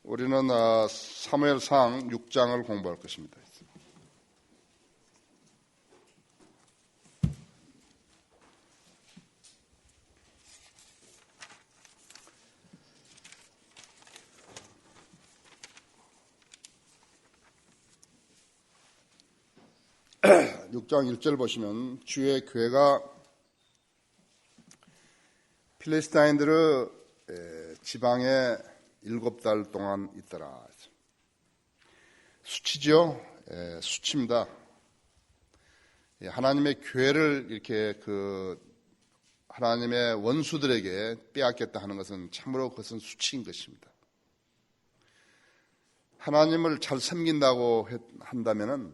우리는 사무엘상 6장을 공부할 것입니다. (6장 1절) 보시면 주의 교회가 필리스타인들의 지방에 7달 동안 있더라. 수치죠. 수치입니다. 하나님의 교회를 이렇게 하나님의 원수들에게 빼앗겼다 하는 것은 참으로 그것은 수치인 것입니다. 하나님을 잘 섬긴다고 한다면은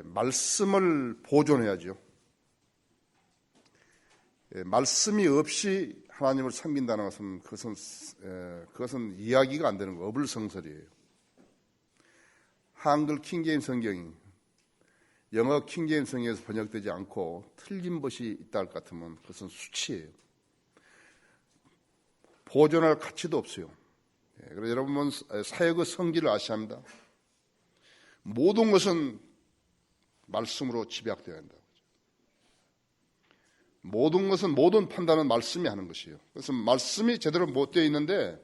말씀을 보존해야죠. 말씀이 없이 하나님을 섬긴다는 것은 그것은 이야기가 안 되는 거, 어불성설이에요. 한글 킹제임 성경이 영어 킹제임 성경에서 번역되지 않고 틀린 것이 있다 할 것 같으면 그것은 수치예요. 보존할 가치도 없어요. 그래서 여러분 사역의 성질을 아셔야 합니다. 모든 것은 말씀으로 집약되어야 한다. 모든 것은, 모든 판단은 말씀이 하는 것이에요. 그래서 말씀이 제대로 못 되어 있는데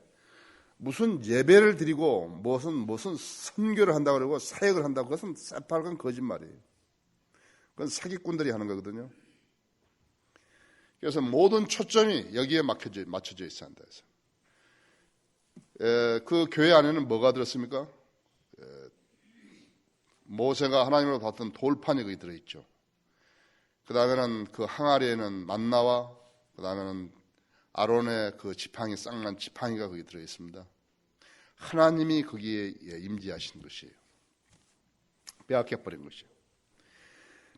무슨 예배를 드리고 무슨 선교를 한다고 그러고 사역을 한다고, 그것은 새빨간 거짓말이에요. 그건 사기꾼들이 하는 거거든요. 그래서 모든 초점이 여기에 맞춰져 있어야 한다. 그 교회 안에는 뭐가 들었습니까? 모세가 하나님으로 받던 돌판이 거기 들어있죠. 그 다음에는 그 항아리에는 만나와 그 다음에는 아론의 그 지팡이, 쌍난 지팡이가 거기 들어있습니다. 하나님이 거기에 임재하신 것이에요. 빼앗겨버린 것이에요.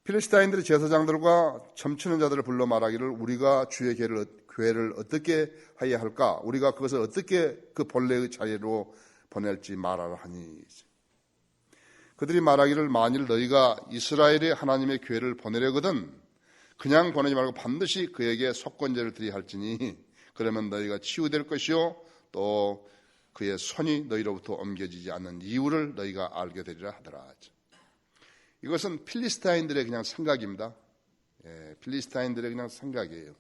필리스타인들의 제사장들과 점치는 자들을 불러 말하기를 우리가 주의 교회를 어떻게 하여야 할까? 우리가 그것을 어떻게 그 본래의 자리로 보낼지 말하라 하니. 그들이 말하기를 만일 너희가 이스라엘의 하나님의 교회를 보내려거든 그냥 보내지 말고 반드시 그에게 속건제를 드려야 할지니 그러면 너희가 치유될 것이요 또 그의 손이 너희로부터 옮겨지지 않는 이유를 너희가 알게 되리라 하더라. 이것은 필리스타인들의 그냥 생각입니다. 필리스타인들의 그냥 생각이에요.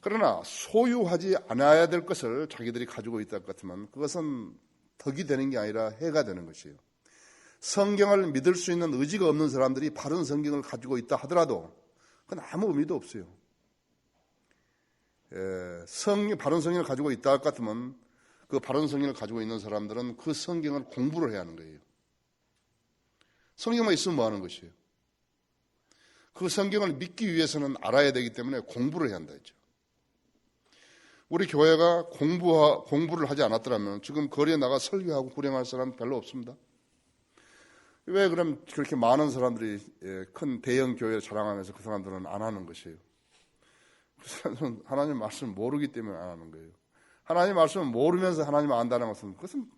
그러나 소유하지 않아야 될 것을 자기들이 가지고 있다 같으면 그것은 덕이 되는 게 아니라 해가 되는 것이에요. 성경을 믿을 수 있는 의지가 없는 사람들이 바른 성경을 가지고 있다 하더라도 그건 아무 의미도 없어요. 바른 성경을 가지고 있다 할 것 같으면 그 바른 성경을 가지고 있는 사람들은 그 성경을 공부를 해야 하는 거예요. 성경만 있으면 뭐 하는 것이에요? 그 성경을 믿기 위해서는 알아야 되기 때문에 공부를 해야 한다 했죠. 우리 교회가 공부를 하지 않았더라면 지금 거리에 나가 설교하고 구령할 사람 별로 없습니다. 왜 그럼 그렇게 많은 사람들이 큰 대형 교회를 자랑하면서 그 사람들은 안 하는 것이에요? 그 사람들은 하나님 말씀을 모르기 때문에 안 하는 거예요. 하나님 말씀을 모르면서 하나님을 안다는 것은 그것은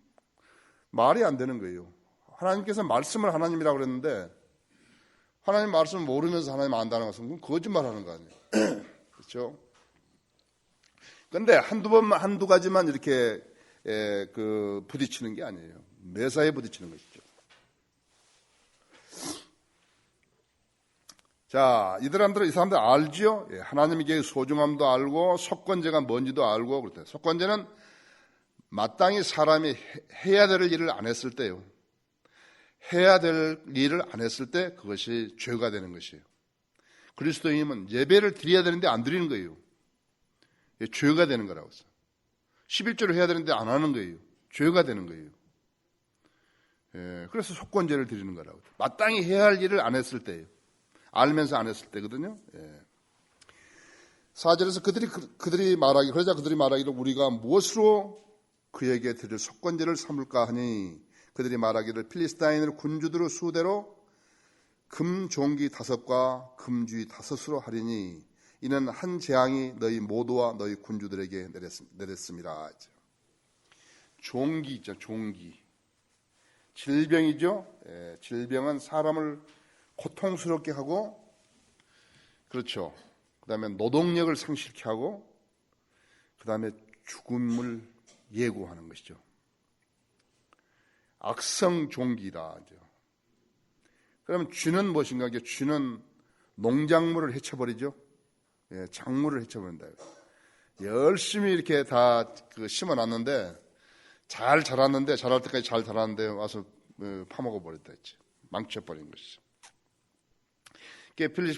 말이 안 되는 거예요. 하나님께서 말씀을 하나님이라고 그랬는데 하나님 말씀을 모르면서 하나님을 안다는 것은 그건 거짓말하는 거 아니에요. 그렇죠? 그런데 한두 가지만 이렇게 부딪히는 게 아니에요. 매사에 부딪히는 것이죠. 자, 이 사람들 알지요? 하나님에게 소중함도 알고 속건제가 뭔지도 알고 그렇대요. 속건제는 마땅히 사람이 해야 될 일을 안 했을 때요. 해야 될 일을 안 했을 때 그것이 죄가 되는 것이에요. 그리스도인은 예배를 드려야 되는데 안 드리는 거예요. 죄가 되는 거라고 했어요. 11조를 해야 되는데 안 하는 거예요. 죄가 되는 거예요. 그래서 속건제를 드리는 거라고. 마땅히 해야 할 일을 안 했을 때예요. 알면서 안 했을 때거든요. 4절에서 그들이 말하기를 우리가 무엇으로 그에게 드릴 속건제를 삼을까 하니 그들이 말하기를 필리스타인을 군주들의 수대로 금종기 5과 금주의 5으로 하리니 이는 한 재앙이 너희 모두와 너희 군주들에게 내렸습니다. 종기 있죠. 종기. 질병이죠. 질병은 사람을 고통스럽게 하고, 그렇죠. 그 다음에 노동력을 상실케 하고, 그 다음에 죽음을 예고하는 것이죠. 악성 종기라 하죠. 그러면 쥐는 무엇인가? 쥐는 농작물을 해쳐버리죠. 예, 작물을 해쳐버린다. 열심히 이렇게 다 심어놨는데 잘 자랐는데 자랄 때까지 잘 자랐는데 와서 파먹어 버렸다 했지. 망쳐버린 것이죠.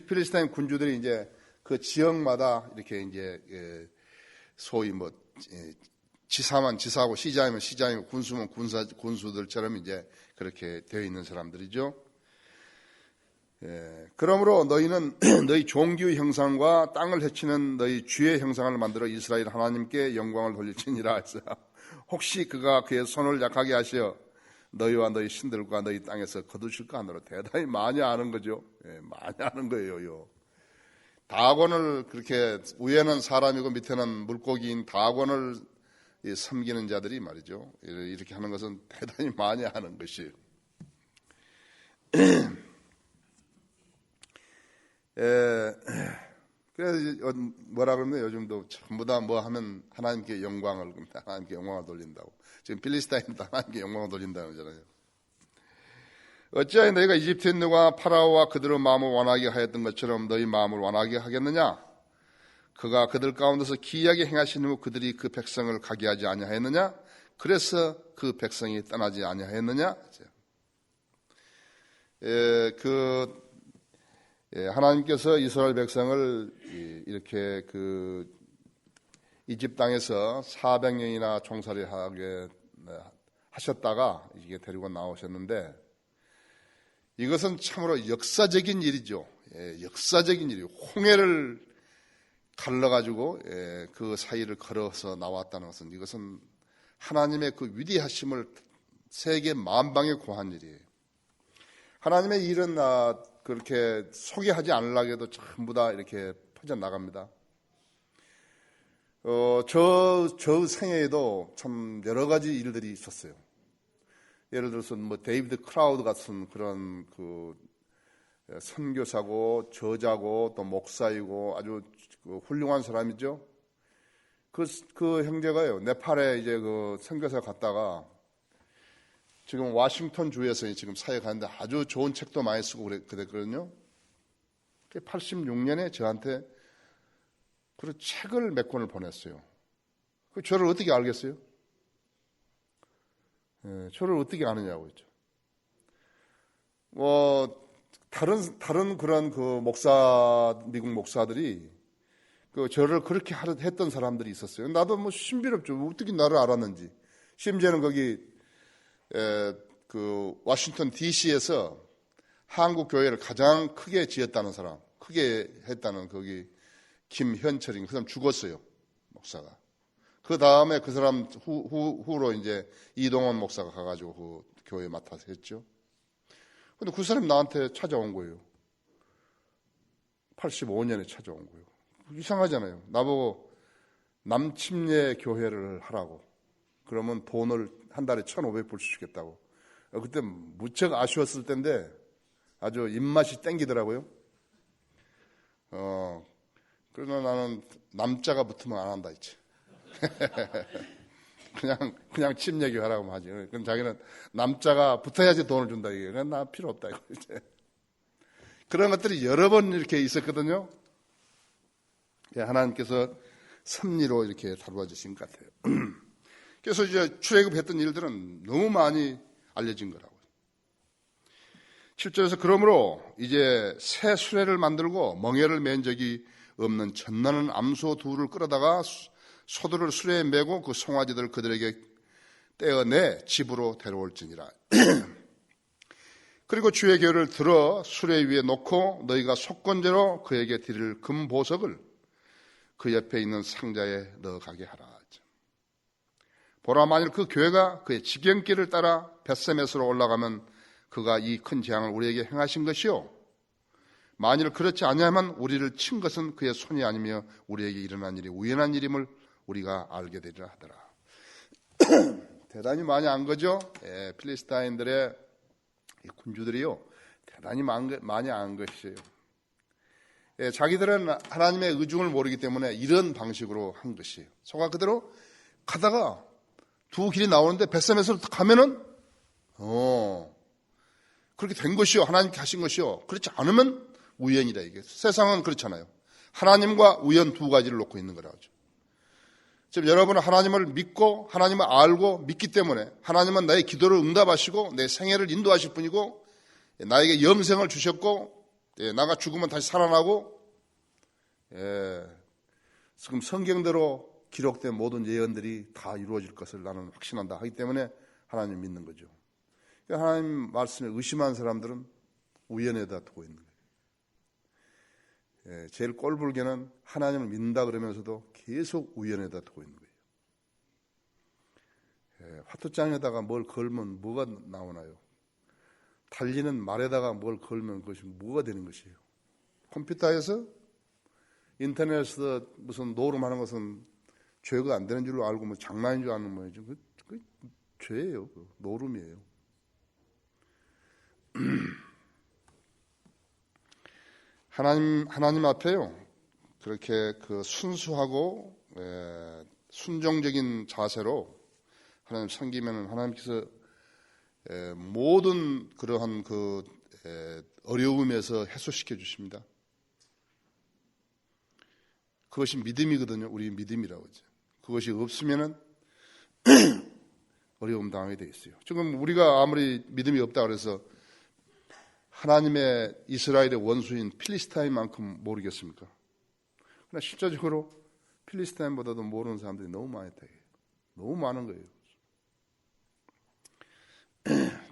필리스타인 군주들이 이제 그 지역마다 이렇게 이제 소위 뭐 지사만 지사고 시장이면 시장이고 군수면 군수들처럼 이제 그렇게 되어 있는 사람들이죠. 그러므로 너희는 너희 종기의 형상과 땅을 해치는 너희 쥐의 형상을 만들어 이스라엘 하나님께 영광을 돌릴지니라 했어요. 혹시 그가 그의 손을 약하게 하시어 너희와 너희 신들과 너희 땅에서 거두실까 하노라. 대단히 많이 아는 거죠. 많이 아는 거예요. 다곤을 그렇게 위에는 사람이고 밑에는 물고기인 다곤을 섬기는 자들이 말이죠. 이렇게 하는 것은 대단히 많이 하는 것이에요. 그래서 뭐라 그러면 요즘도 전부 다 뭐 하면 하나님께 영광을 돌린다고. 지금 필리스타인도 하나님께 영광을 돌린다고 하잖아요. 어찌하여 너희가 이집트인들과 파라오와 그들의 마음을 완하게 하였던 것처럼 너희 마음을 완하게 하겠느냐? 그가 그들 가운데서 기이하게 행하신 후 그들이 그 백성을 가게 하지 아니하였느냐? 그래서 그 백성이 떠나지 아니하였느냐? 하나님께서 이스라엘 백성을 이렇게 이집 땅에서 400년이나 종살이 하게 하셨다가 이게 데리고 나오셨는데 이것은 참으로 역사적인 일이죠. 역사적인 일이에요. 홍해를 갈라가지고 그 사이를 걸어서 나왔다는 것은 이것은 하나님의 그 위대하심을 세계 만방에 고한 일이에요. 하나님의 일은 그렇게 소개하지 않으려고 해도 전부 다 이렇게 퍼져나갑니다. 저 생애에도 참 여러 가지 일들이 있었어요. 예를 들어서 뭐 데이비드 크라우드 같은 그런 선교사고 저자고 또 목사이고 아주 훌륭한 사람이죠. 그 형제가요, 네팔에 이제 선교사 갔다가 지금 워싱턴 주에서 지금 사역하는데 아주 좋은 책도 많이 쓰고 그랬거든요. 86년에 저한테 그 책을 몇 권을 보냈어요. 저를 어떻게 알겠어요? 저를 어떻게 아느냐고 했죠. 다른 그런 미국 목사들이 저를 그렇게 했던 사람들이 있었어요. 나도 뭐 신비롭죠. 어떻게 나를 알았는지. 심지어는 거기 워싱턴 DC에서 한국 교회를 가장 크게 지었다는 사람, 크게 했다는 거기 김현철인 그 사람 죽었어요, 목사가. 그 다음에 그 사람 후로 이제 이동원 목사가 가가지고 그 교회 맡아서 했죠. 근데 그 사람이 나한테 찾아온 거예요. 85년에 찾아온 거예요. 이상하잖아요. 나보고 남침례 교회를 하라고. 그러면 돈을 한 달에 1,500불 주겠다고. 그때 무척 아쉬웠을 때인데 아주 입맛이 땡기더라고요. 그러나 나는 남자가 붙으면 안 한다 했지. 그냥 침례교 하라고 하지. 그럼 자기는 남자가 붙어야지 돈을 준다 이게. 그건 나 필요 없다 이거 이제. 그런 것들이 여러 번 이렇게 있었거든요. 하나님께서 섭리로 이렇게 다루어 주신 것 같아요. 그래서 이제 출애굽했던 일들은 너무 많이 알려진 거라고요. 7절에서 그러므로 이제 새 수레를 만들고 멍에를 맨 적이 없는 전나는 암소 둘을 끌어다가 소들을 수레에 메고 그 송아지들을 그들에게 떼어내 집으로 데려올지니라. 그리고 주의 궤를 들어 수레 위에 놓고 너희가 속건제로 그에게 드릴 금보석을 그 옆에 있는 상자에 넣어가게 하라. 보라, 만일 그 교회가 그의 지경길을 따라 벳세메스로 올라가면 그가 이 큰 재앙을 우리에게 행하신 것이요, 만일 그렇지 아니하면 우리를 친 것은 그의 손이 아니며 우리에게 일어난 일이 우연한 일임을 우리가 알게 되리라 하더라. 대단히 많이 안 거죠. 필리스타인들의 군주들이요, 대단히 많이 안 것이에요. 자기들은 하나님의 의중을 모르기 때문에 이런 방식으로 한 것이에요. 소가 그대로 가다가 두 길이 나오는데 벳세메스로 가면은 그렇게 된 것이요, 하나님께 하신 것이요. 그렇지 않으면 우연이다. 이게 세상은 그렇잖아요. 하나님과 우연 두 가지를 놓고 있는 거라죠. 지금 여러분은 하나님을 믿고 하나님을 알고 믿기 때문에 하나님은 나의 기도를 응답하시고 내 생애를 인도하실 분이고 나에게 영생을 주셨고 나가 죽으면 다시 살아나고 지금 성경대로 기록된 모든 예언들이 다 이루어질 것을 나는 확신한다 하기 때문에 하나님을 믿는 거죠. 하나님 말씀에 의심한 사람들은 우연에다 두고 있는 거예요. 제일 꼴불견은 하나님을 믿는다 그러면서도 계속 우연에다 두고 있는 거예요. 화투장에다가 뭘 걸면 뭐가 나오나요? 달리는 말에다가 뭘 걸면 그것이 뭐가 되는 것이에요? 컴퓨터에서 인터넷에서 무슨 노름하는 것은 죄가 안 되는 줄로 알고 뭐 장난인 줄 아는 거예요. 그 죄예요. 그 노름이에요. 하나님 앞에요. 그렇게 그 순수하고 순종적인 자세로 하나님 섬기면 하나님께서 모든 그러한 그 어려움에서 해소시켜 주십니다. 그것이 믿음이거든요. 우리 믿음이라고 하죠. 그것이 없으면은 어려움 당하게 돼 있어요. 지금 우리가 아무리 믿음이 없다 그래서 하나님의 이스라엘의 원수인 필리스타인만큼 모르겠습니까? 그러나 실제적으로 필리스타인보다도 모르는 사람들이 너무 많다. 너무 많은 거예요.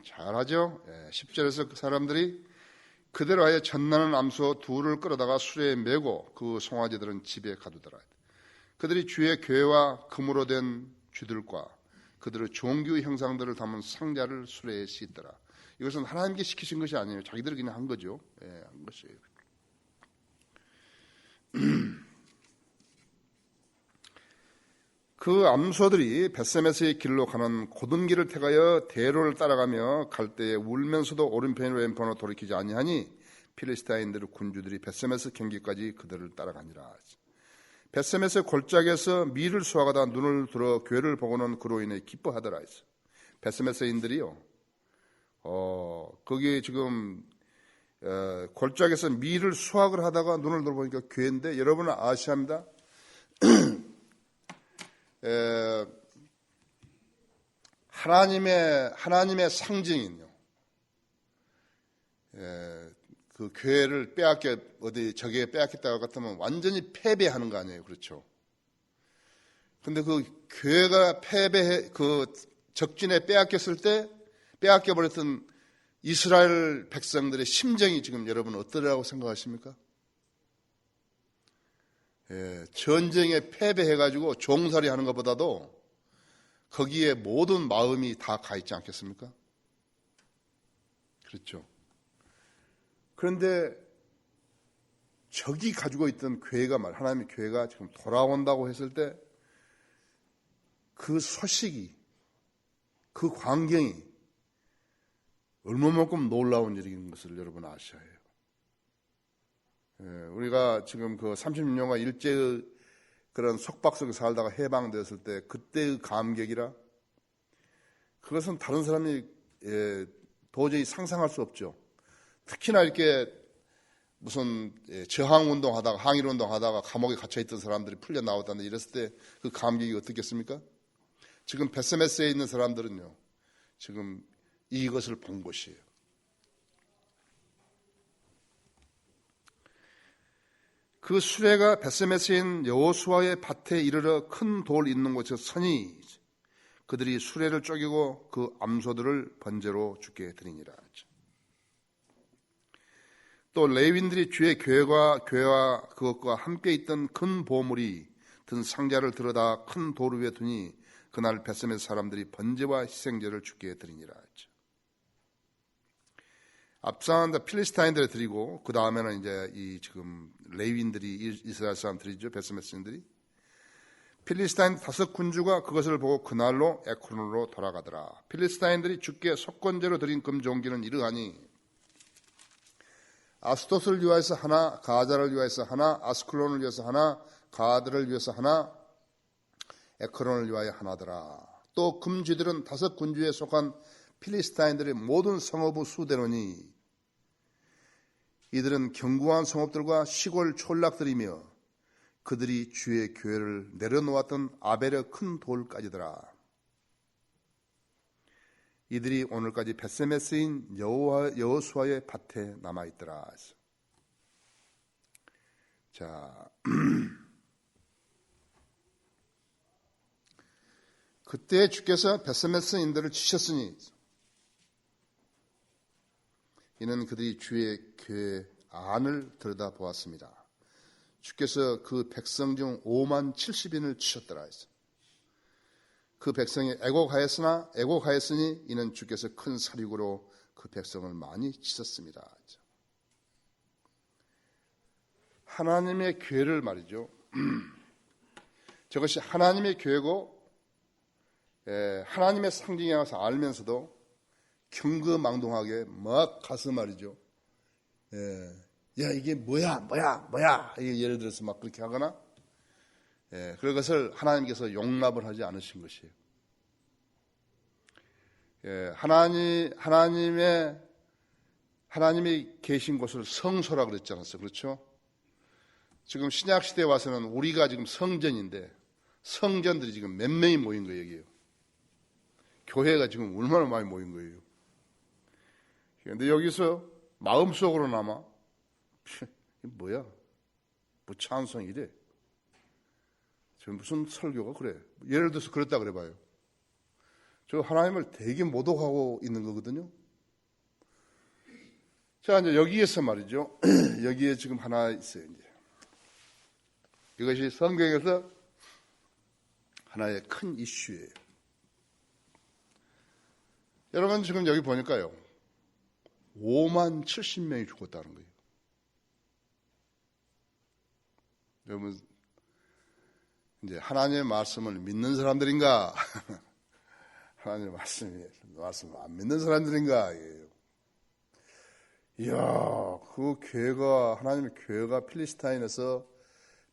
잘하죠? 10절에서 그 사람들이 그대로 하여 전나는 암소 둘을 끌어다가 수레에 메고 그 송아지들은 집에 가두더라. 그들이 주의 괴와 금으로 된 쥐들과 그들의 종교 형상들을 담은 상자를 수레에 싣더라. 이것은 하나님께 시키신 것이 아니에요. 자기들이 그냥 한 거죠. 한 것이에요. 그 암소들이 벳세메스의 길로 가는 고든 길을 택하여 대로를 따라가며 갈 때에 울면서도 오른편으로 왼편으로 돌이키지 아니하니 필리스타인들의 군주들이 벳세메스 경기까지 그들을 따라가니라. 벳세메스 골짜기에서 밀을 수확하다 눈을 들어 괴를 보고는 그로 인해 기뻐하더라. 벳세메스인들이요. 거기 지금 골짜기에서 밀을 수확을 하다가 눈을 들어보니까 괴인데 여러분은 아셔야 합니다. 하나님의 상징인요. 그 괴를 어디 저기에 빼앗겼다고 같으면 완전히 패배하는 거 아니에요, 그렇죠? 근데 그 괴가 그 적진에 빼앗겼을 때 빼앗겨버렸던 이스라엘 백성들의 심정이 지금 여러분 어떠라고 생각하십니까? 전쟁에 패배해가지고 종살이 하는 것보다도 거기에 모든 마음이 다 가 있지 않겠습니까? 그렇죠. 그런데 적이 가지고 있던 괴가 하나님의 괴가 지금 돌아온다고 했을 때 그 소식이, 그 광경이 얼마만큼 놀라운 일인 것을 여러분 아셔야 해요. 우리가 지금 그 36년간 일제의 그런 속박 속에 살다가 해방되었을 때 그때의 감격이라 그것은 다른 사람이 도저히 상상할 수 없죠. 특히나 이렇게 무슨 저항운동 하다가 항일운동 하다가 감옥에 갇혀있던 사람들이 풀려 나왔다는데 이랬을 때 그 감격이 어떻겠습니까? 지금 벳세메스에 있는 사람들은요, 지금 이것을 본 것이에요. 그 수레가 벳세메스인 여호수아의 밭에 이르러 큰 돌 있는 곳에서 서니 그들이 수레를 쪼개고 그 암소들을 번제로 주께 드리니라. 또 레위인들이 주의 괴와 그것과 함께 있던 큰 보물이 든 상자를 들어다 큰 돌 위에 두니 그날 벳세메스 사람들이 번제와 희생제를 주께 드리니라. 앞서는 필리스타인들에 드리고 그 다음에는 이제 이 지금 레위인들이 이스라엘 사람들이죠. 벳세메스인들이 필리스타인 5 군주가 그것을 보고 그날로 에크론으로 돌아가더라. 필리스타인들이 주께 속건제로 드린 금종기는 이러하니 아스토스를 위하여서 하나, 가자를 위하여서 하나, 아스클론을 위해서 하나, 가드를 위해서 하나, 에크론을 위하여 하나더라. 또 금쥐들은 5군주에 속한 필리스타인들의 모든 성읍의 수대로니 이들은 견고한 성읍들과 시골 촌락들이며 그들이 주의 교회를 내려놓았던 아벨의 큰 돌까지더라. 이들이 오늘까지 벳세메스인 여호수아의 밭에 남아있더라. 자, 그때 주께서 벳세메스인들을 치셨으니 이는 그들이 주의 교회 안을 들여다보았습니다. 주께서 그 백성 중 5만 70인을 치셨더라. 그 백성이 애곡하였으니 이는 주께서 큰 살육으로 그 백성을 많이 치셨습니다. 하나님의 교회를 말이죠. 저것이 하나님의 교회고 하나님의 상징이라서 알면서도 경거망동하게 막 가서 말이죠. 야 이게 뭐야 이게 예를 들어서 막 그렇게 하거나 그것을 하나님께서 용납을 하지 않으신 것이에요. 하나님이 계신 곳을 성소라 그랬지 않았어요? 그렇죠? 지금 신약 시대에 와서는 우리가 지금 성전인데 성전들이 지금 몇 명이 모인 거예요, 여기요. 교회가 지금 얼마나 많이 모인 거예요. 그런데 여기서 마음속으로나마 뭐야? 뭐 찬송이래. 저 무슨 설교가 그래? 예를 들어서 그랬다 그래봐요. 저 하나님을 되게 모독하고 있는 거거든요. 자, 이제 여기에서 말이죠. 여기에 지금 하나 있어요, 이제. 이것이 성경에서 하나의 큰 이슈예요. 여러분, 지금 여기 보니까요. 5만 70명이 죽었다는 거예요. 여러분, 이제 하나님의 말씀을 믿는 사람들인가? 하나님의 말씀을 안 믿는 사람들인가? 이야, 그 교회가, 하나님의 교회가 필리스타인에서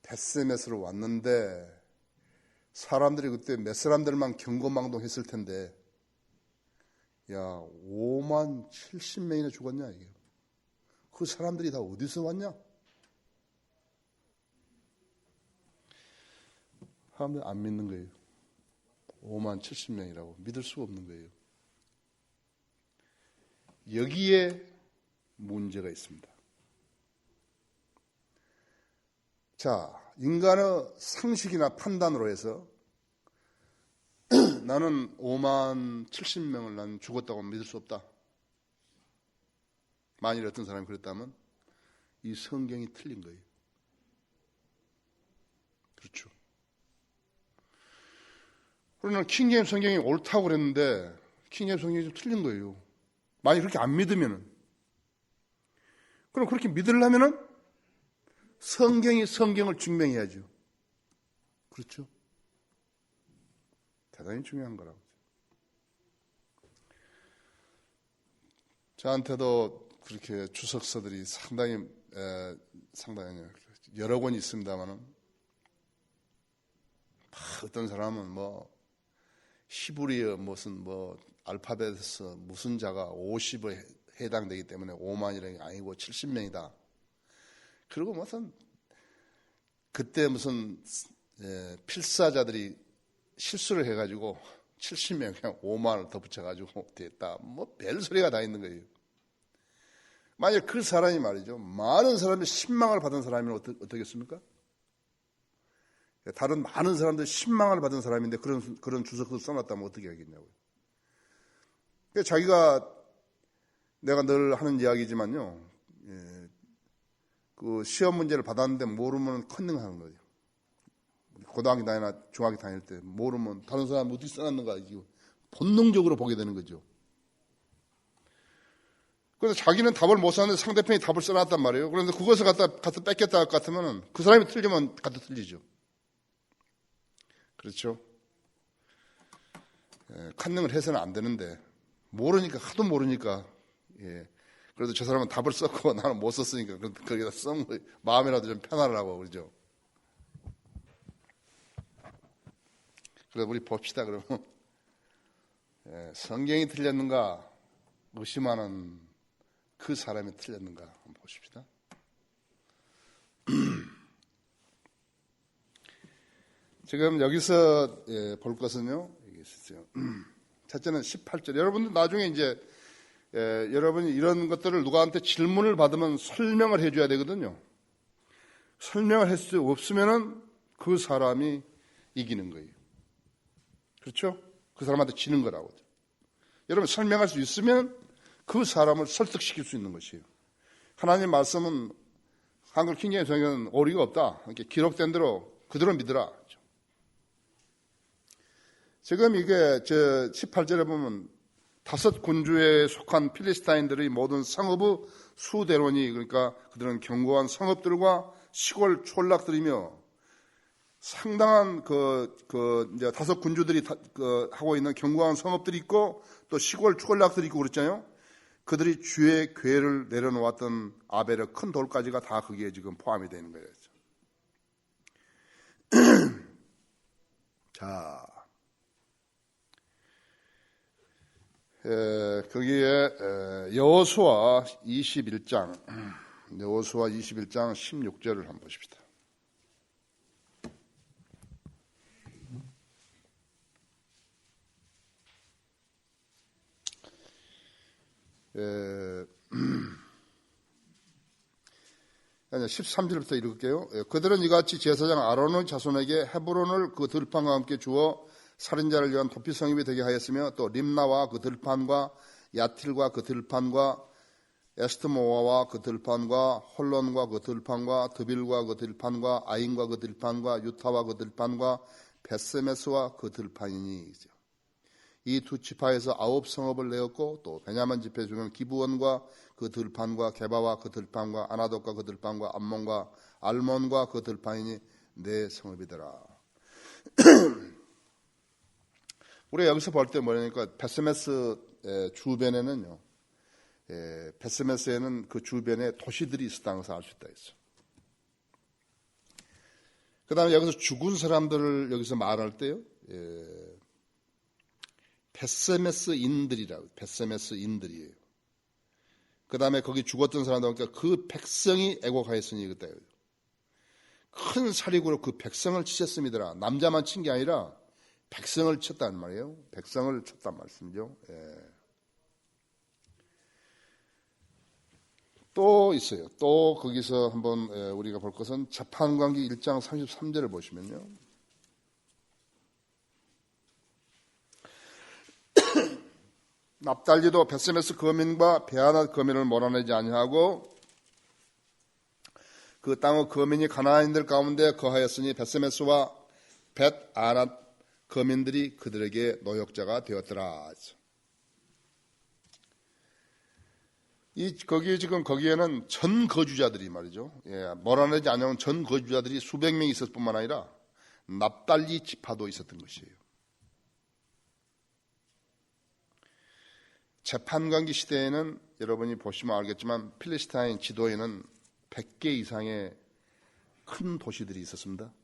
벳세메스로 왔는데, 사람들이 그때 몇 사람들만 경거망동했을 텐데, 야, 5만 70명이나 죽었냐, 이게. 그 사람들이 다 어디서 왔냐? 사람들 안 믿는 거예요. 5만 70명이라고 믿을 수가 없는 거예요. 여기에 문제가 있습니다. 자, 인간의 상식이나 판단으로 해서 나는 5만 70명을 난 죽었다고 믿을 수 없다. 만일 어떤 사람이 그랬다면 이 성경이 틀린 거예요. 그렇죠. 그러나 킹제임스 성경이 옳다고 그랬는데 킹제임스 성경이 좀 틀린 거예요. 만약 그렇게 안 믿으면은 그럼 그렇게 믿으려면은 성경이 성경을 증명해야죠. 그렇죠? 대단히 중요한 거라고. 저한테도 그렇게 주석서들이 상당히 여러 권이 있습니다만은 어떤 사람은 뭐 히브리어 무슨 뭐 알파벳에서 무슨 자가 50에 해당되기 때문에 5만이라는 게 아니고 70명이다. 그리고 무슨 그때 무슨 필사자들이 실수를 해가지고 70명 그냥 5만을 더 붙여가지고 됐다. 뭐 별소리가 다 있는 거예요. 만약 그 사람이 말이죠. 많은 사람이 신망을 받은 사람이면 어떻겠습니까? 다른 많은 사람들이 신망을 받은 사람인데 그런 주석을 써놨다면 어떻게 하겠냐고요. 자기가 내가 늘 하는 이야기지만요. 그 시험 문제를 받았는데 모르면 컨닝하는 거예요. 고등학교 다니나 중학교 다닐 때 모르면 다른 사람 어떻게 써놨는가 이거 본능적으로 보게 되는 거죠. 그래서 자기는 답을 못 썼는데 상대편이 답을 써놨단 말이에요. 그런데 그것을 갖다 뺏겼다 할 것 같으면 그 사람이 틀리면 갖다 틀리죠. 그렇죠? 컨닝을 해서는 안 되는데 모르니까 하도 모르니까 그래도 저 사람은 답을 썼고 나는 못 썼으니까 거기다 쓴 거 마음이라도 좀 편하라고 그러죠. 그래서 우리 봅시다 그러면 성경이 틀렸는가 의심하는 그 사람이 틀렸는가 한번 보십시다. 지금 여기서 볼 것은요, 이게 있어요. 첫째는 18절. 여러분들 나중에 이제 여러분이 이런 것들을 누구한테 질문을 받으면 설명을 해줘야 되거든요. 설명을 할 수 없으면은 그 사람이 이기는 거예요. 그렇죠? 그 사람한테 지는 거라고. 여러분 설명할 수 있으면 그 사람을 설득시킬 수 있는 것이에요. 하나님 말씀은 한글 킹제임스 성경은 오리가 없다. 이렇게 기록된 대로 그대로 믿으라. 지금 이게 저 18절에 보면 5 군주에 속한 필리스타인들의 모든 성읍의 수대론이, 그러니까 그들은 견고한 성읍들과 시골 촌락들이며 상당한 이제 5 군주들이 하고 있는 견고한 성읍들이 있고 또 시골 촌락들이 있고 그랬잖아요. 그들이 주의 궤를 내려놓았던 아벨의 큰 돌까지가 다 거기에 지금 포함이 되는 거예요. 자, 거기에 여호수아 21장 16절을 한번 보십시다. 아니, 13절부터 읽을게요. 그들은 이같이 제사장 아론의 자손에게 헤브론을 그 들판과 함께 주어 살인자를 위한 도피 성읍이 되게 하였으며 또 림나와 그 들판과 야틸과 그 들판과 에스트모아와 그 들판과 홀론과 그 들판과 드빌과 그 들판과 아인과 그 들판과 유타와 그 들판과 베세메스와 그 들판이니, 이 2 지파에서 9 성읍을 내었고 또 베냐민 지파 중에는 기브원과 그 들판과 게바와 그 들판과 아나돗과 그 들판과 암몬과 알몬과 그 들판이니 4 성읍이더라. 우리가 여기서 볼 때 뭐냐니까 베세메스 주변에는요, 베세메스에는 그 주변에 도시들이 있었다는 것을 알 수 있다 했어. 그 다음에 여기서 죽은 사람들을 여기서 말할 때요, 베세메스인들이라고, 베세메스인들이에요. 그 다음에 거기 죽었던 사람들, 그러니까 그 백성이 애곡하였으니 그때 큰 살이구로 그 백성을 치셨습니다. 남자만 친 게 아니라 백성을 쳤단 말이에요. 백성을 쳤단 말씀이죠. 또 있어요. 또 거기서 한번 우리가 볼 것은 재판관기 1장 33절을 보시면요. 납달리도 베세메스 거민과 베아낫 거민을 몰아내지 아니하고 그 땅의 거민이 가나안인들 가운데 거하였으니 베세메스와 벳아낫 거민들이 그들에게 노역자가 되었더라. 거기 지금 거기에는 전 거주자들이 말이죠. 몰아내지 않은 전 거주자들이 수백 명이 있었을 뿐만 아니라 납달리 지파도 있었던 것이에요. 재판관기 시대에는 여러분이 보시면 알겠지만 필리스타인 지도에는 100개 이상의 큰 도시들이 있었습니다.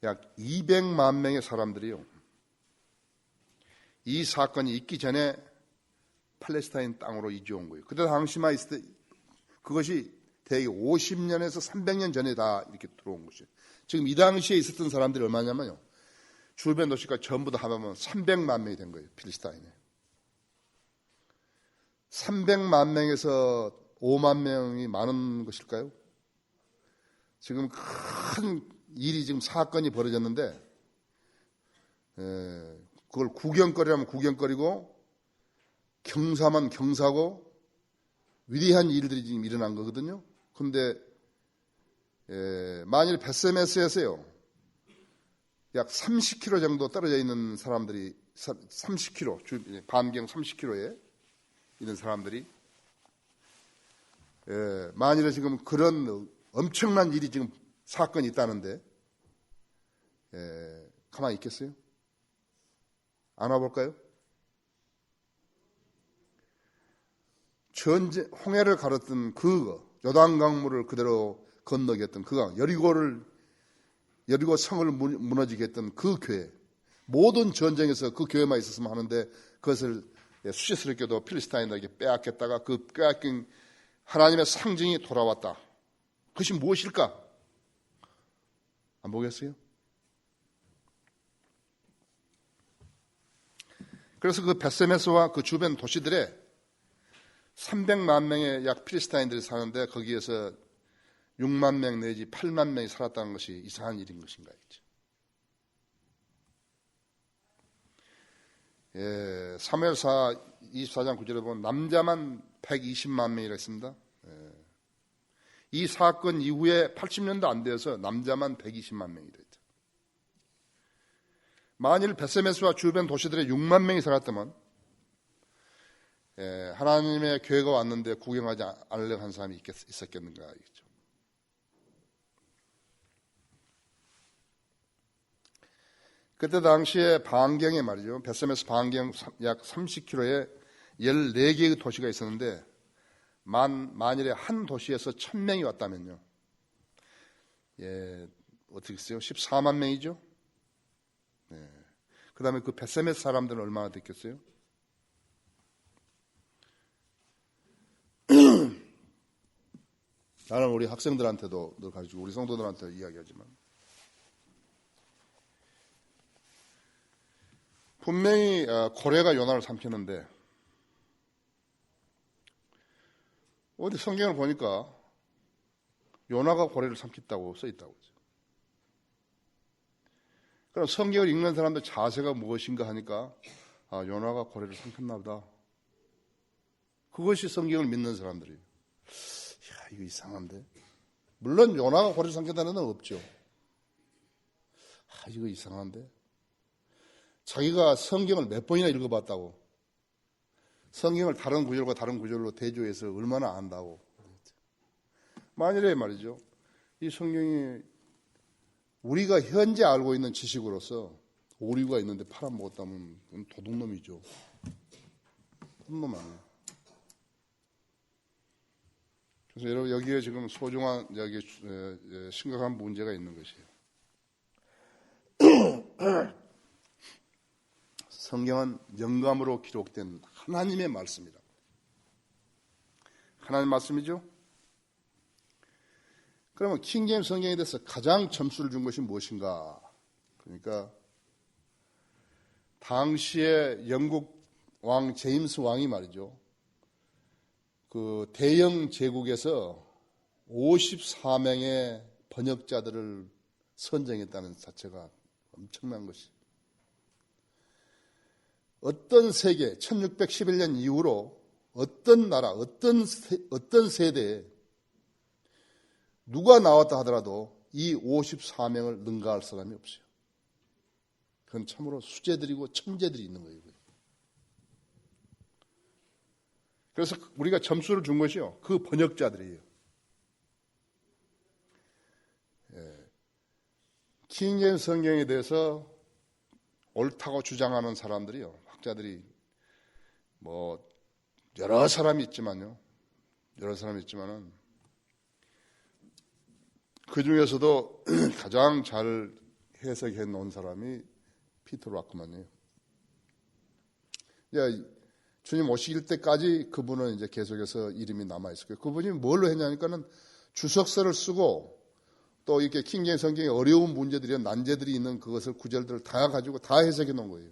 약 200만 명의 사람들이요, 이 사건이 있기 전에 팔레스타인 땅으로 이주 온 거예요. 그때 당시만 있을 때 그것이 대개 50년에서 300년 전에 다 이렇게 들어온 것이에요. 지금 이 당시에 있었던 사람들이 얼마냐면요, 주변 도시가 전부 다 하면 300만 명이 된 거예요. 필리스타인에 300만 명에서 5만 명이 많은 것일까요? 지금 큰 일이 지금 사건이 벌어졌는데 그걸 구경거리라면 구경거리고 경사만 경사고 위대한 일들이 지금 일어난 거거든요. 그런데 만일 베세메스에서요, 약 30km 정도 떨어져 있는 사람들이 30km, 반경 30km에 있는 사람들이 만일에 지금 그런 엄청난 일이 지금 사건이 있다는데 가만히 있겠어요? 안 와볼까요? 전제 홍해를 가렸던 그거, 요단강물을 그대로 건너게 했던 그 강, 여리고 성을 무너지게 했던 그 교회, 모든 전쟁에서 그 교회만 있었으면 하는데 그것을 수치스럽게도 필리스타인에게 빼앗겼다가 그 빼앗긴 하나님의 상징이 돌아왔다. 그것이 무엇일까? 안 보겠어요? 그래서 그 벳세메스와 그 주변 도시들에 300만 명의 약 필리스타인들이 사는데 거기에서 6만 명 내지 8만 명이 살았다는 것이 이상한 일인 것인가 했죠. 예, 사무엘사 24장 9절에 보면 남자만 120만 명이라 했습니다. 예. 이 사건 이후에 80년도 안 되어서 남자만 120만 명이 됐죠. 만일 벳세메스와 주변 도시들에 6만 명이 살았다면 하나님의 교회가 왔는데 구경하지 않으려고 한 사람이 있었겠는가 하겠죠. 그때 당시에 반경에 말이죠. 벳세메스 반경 약 30km에 14개의 도시가 있었는데 만일에 한 도시에서 1000명이 왔다면요. 예, 어떻게 했어요? 14만 명이죠. 네. 그 다음에 그 벳세메스 사람들은 얼마나 됐겠어요? 나는 우리 학생들한테도 늘 가르치고 우리 성도들한테 이야기하지만 분명히 고래가 요나를 삼키는데 어디 성경을 보니까 요나가 고래를 삼켰다고 써있다고 하죠. 그럼 성경을 읽는 사람들 자세가 무엇인가 하니까 요나가 고래를 삼켰나 보다. 그것이 성경을 믿는 사람들이에요. 이야, 이거 이상한데. 물론 요나가 고래를 삼켰다는 건 없죠. 이거 이상한데. 자기가 성경을 몇 번이나 읽어봤다고. 성경을 다른 구절과 다른 구절로 대조해서 얼마나 안다고. 만일에 말이죠. 이 성경이 우리가 현재 알고 있는 지식으로서 오류가 있는데 팔아먹었다면 그건 도둑놈이죠. 도둑놈 아니에요. 그래서 여러분 여기에 지금 소중한 여기 심각한 문제가 있는 것이에요. 성경은 영감으로 기록된 하나님의 말씀이다. 하나님의 말씀이죠. 그러면 킹제임스 성경에 대해서 가장 점수를 준 것이 무엇인가? 그러니까 당시에 영국 왕 제임스 왕이 말이죠. 그 대영 제국에서 54명의 번역자들을 선정했다는 자체가 엄청난 것이. 어떤 세계 1611년 이후로 어떤 나라 어떤 세대에 누가 나왔다 하더라도 이 54명을 능가할 사람이 없어요. 그건 참으로 수재들이고 천재들이 있는 거예요. 그래서 우리가 점수를 준 것이요. 그 번역자들이에요. 킹제임스 성경에 대해서 옳다고 주장하는 사람들이요. 학자들이 뭐 여러 사람이 있지만은 그 중에서도 가장 잘 해석해 놓은 사람이 피터 락만이에요. 주님 오시길 때까지 그분은 이제 계속해서 이름이 남아 있을 거예요. 그분이 뭘로 했냐니까는 주석서를 쓰고 또 이렇게 킹제임스 성경에 어려운 문제들이 난제들이 있는 그것을 구절들을 다 가지고 다 해석해 놓은 거예요.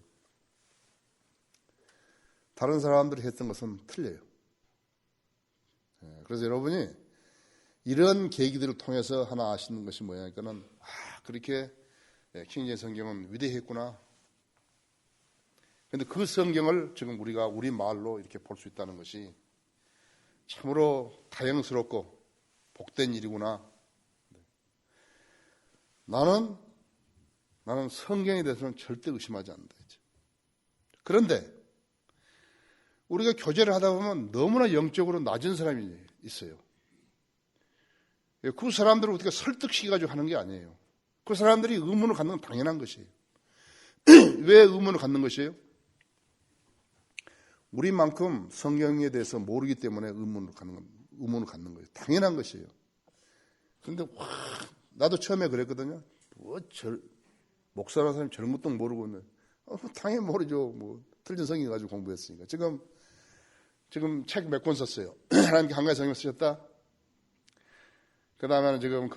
다른 사람들이 했던 것은 틀려요. 그래서 여러분이 이런 계기들을 통해서 하나 아시는 것이 뭐냐니까는 그렇게 킹제임스 성경은 위대했구나. 그런데 그 성경을 지금 우리가 우리 말로 이렇게 볼 수 있다는 것이 참으로 다행스럽고 복된 일이구나. 나는 성경에 대해서는 절대 의심하지 않는다. 그런데 우리가 교제를 하다 보면 너무나 영적으로 낮은 사람이 있어요. 그 사람들을 어떻게 설득시켜가지고 하는 게 아니에요. 그 사람들이 의문을 갖는 건 당연한 것이에요. 왜 의문을 갖는 것이에요? 우리만큼 성경에 대해서 모르기 때문에 의문을 갖는 거예요. 당연한 것이에요. 그런데 나도 처음에 그랬거든요. 목사라는 사람이 저런 것도 모르고 있네. 당연히 모르죠. 뭐 틀린 성경 가지고 공부했으니까. 지금 책 몇 권 썼어요. 하나님께 한 가지 성경 쓰셨다. 그 다음에는 지금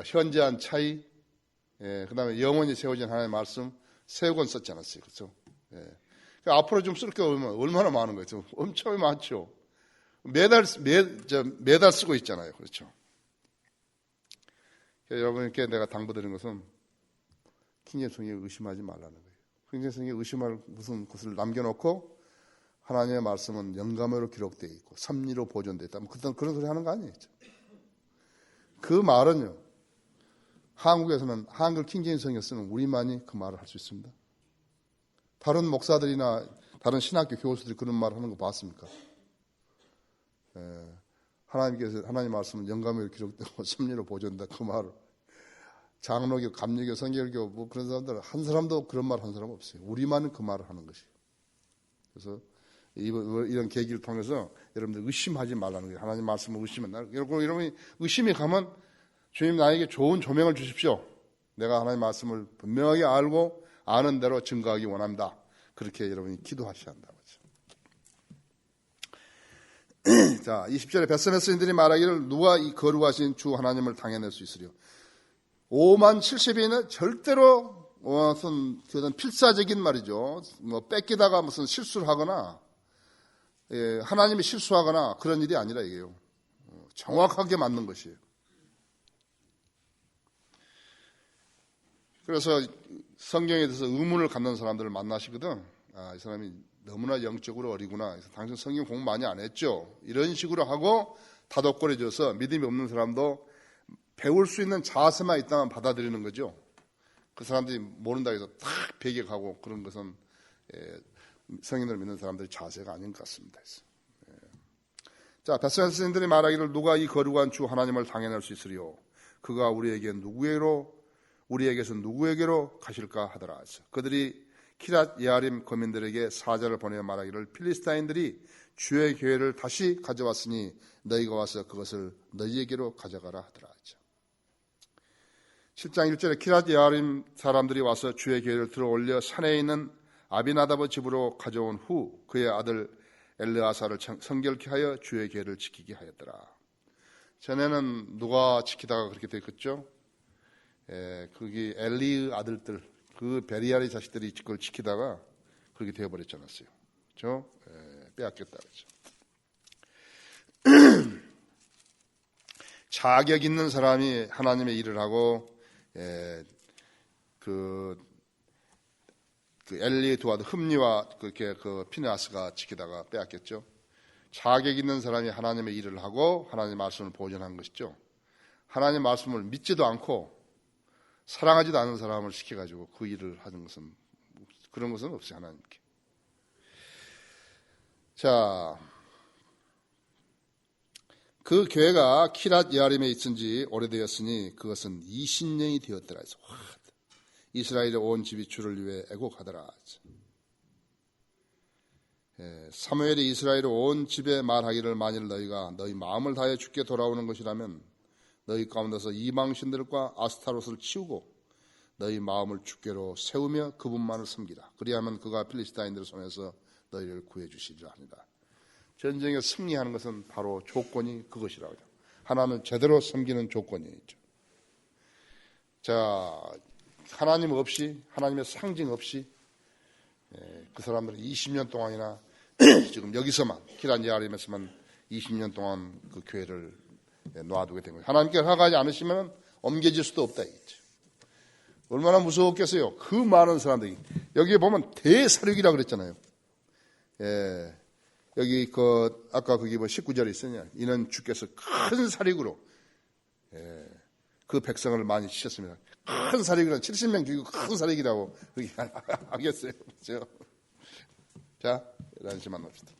현재한 차이, 그 다음에 영원히 세워진 하나님의 말씀 3권 썼지 않았어요. 그렇죠? 그러니까 앞으로 좀 쓸 게 얼마나 많은 거예요. 좀 엄청 많죠. 매달 쓰고 있잖아요. 그렇죠? 여러분께 내가 당부드린 것은 킹제임스 성경을 의심하지 말라는 거예요. 킹제임스 성경을 의심할 무슨 것을 남겨놓고 하나님의 말씀은 영감으로 기록되어 있고 섭리로 보존되어 있다. 그런 소리 하는 거 아니에요. 그 말은요. 한국에서는 한글 킹제임스 성경 쓰는 우리만이 그 말을 할 수 있습니다. 다른 목사들이나 다른 신학교 교수들이 그런 말을 하는 거 봤습니까? 하나님께서 하나님 말씀은 영감으로 기록되고 섭리로 보존된다. 그 말을 장로교, 감리교, 성결교 뭐 그런 사람들 한 사람도 그런 말 한 사람 없어요. 우리만 그 말을 하는 것이에요. 그래서 이런 계기를 통해서 여러분들 의심하지 말라는 거예요. 하나님 말씀을 의심은 여러분이 의심이 가면 주님 나에게 좋은 조명을 주십시오. 내가 하나님 말씀을 분명하게 알고 아는 대로 증거하기 원합니다. 그렇게 여러분이 기도하셔야 한다. 자, 20절에 벳세메스인들이 말하기를 누가 이 거룩하신 주 하나님을 당해낼 수 있으리요. 5만 70인은 절대로 무슨 필사적인 말이죠. 뭐 뺏기다가 무슨 실수를 하거나 하나님이 실수하거나 그런 일이 아니라 이게요. 정확하게 맞는 것이에요. 그래서 성경에 대해서 의문을 갖는 사람들을 만나시거든. 이 사람이 너무나 영적으로 어리구나. 당신 성경 공부 많이 안 했죠. 이런 식으로 하고 다독거려줘서 믿음이 없는 사람도 배울 수 있는 자세만 있다면 받아들이는 거죠. 그 사람들이 모른다 해서 탁 배격하고 그런 것은 성인을 믿는 사람들의 자세가 아닌 것 같습니다. 자, 벳세메스인들이 말하기를 누가 이 거룩한 주 하나님을 당해낼 수 있으리요. 그가 우리에게서 누구에게로 가실까 하더라. 그들이 키랏 예아림 거민들에게 사자를 보내어 말하기를 필리스타인들이 주의 교회를 다시 가져왔으니 너희가 와서 그것을 너희에게로 가져가라 하더라. 10장 1절에 키랏 예아림 사람들이 와서 주의 교회를 들어올려 산에 있는 아비나답의 집으로 가져온 후 그의 아들 엘르아사를 성결케 하여 주의 교회를 지키게 하였더라. 전에는 누가 지키다가 그렇게 됐겠죠? 그게 엘리의 아들들, 그 베리알의 자식들이 그걸 지키다가 그렇게 되어버렸지 않았어요. 그렇죠? 빼앗겼다 그렇죠. 자격 있는 사람이 하나님의 일을 하고 그 엘리의 두 아들 흠니와 그렇게 피네아스가 지키다가 빼앗겼죠. 자격 있는 사람이 하나님의 일을 하고 하나님의 말씀을 보존한 것이죠. 하나님의 말씀을 믿지도 않고 사랑하지도 않는 사람을 시켜가지고 그 일을 하는 것은 그런 것은 없어요. 하나님께. 자, 그 교회가 키랏 예아림에 있은 지 오래되었으니 그것은 20년이 되었더라 해서 이스라엘의 온 집이 주를 위해 애곡하더라. 사무엘이 이스라엘의 온 집에 말하기를 만일 너희가 너희 마음을 다해 주께 돌아오는 것이라면 너희 가운데서 이방신들과 아스타롯을 치우고 너희 마음을 주께로 세우며 그분만을 섬기라. 그리하면 그가 필리스타인들의 손에서 너희를 구해주시리라 하니라. 전쟁에 승리하는 것은 바로 조건이 그것이라고 해요. 하나님을 제대로 섬기는 조건이 있죠. 자, 하나님 없이, 하나님의 상징 없이 그 사람들은 20년 동안이나 지금 여기서만 키랏 예아림에서만 20년 동안 그 교회를 놔두게 된 거예요. 하나님께 허가하지 않으시면 옮겨질 수도 없다 이거죠. 얼마나 무서웠겠어요. 그 많은 사람들이 여기에 보면 대사륙이라고 그랬잖아요. 여기 아까 거기 19절에 있으냐 이는 주께서 큰 사륙으로 그 백성을 많이 치셨습니다. 큰 사륙이라고 70명 죽이고 큰 사륙이라고 그렇게 하겠어요. 그렇죠? 자, 11시 만납시다.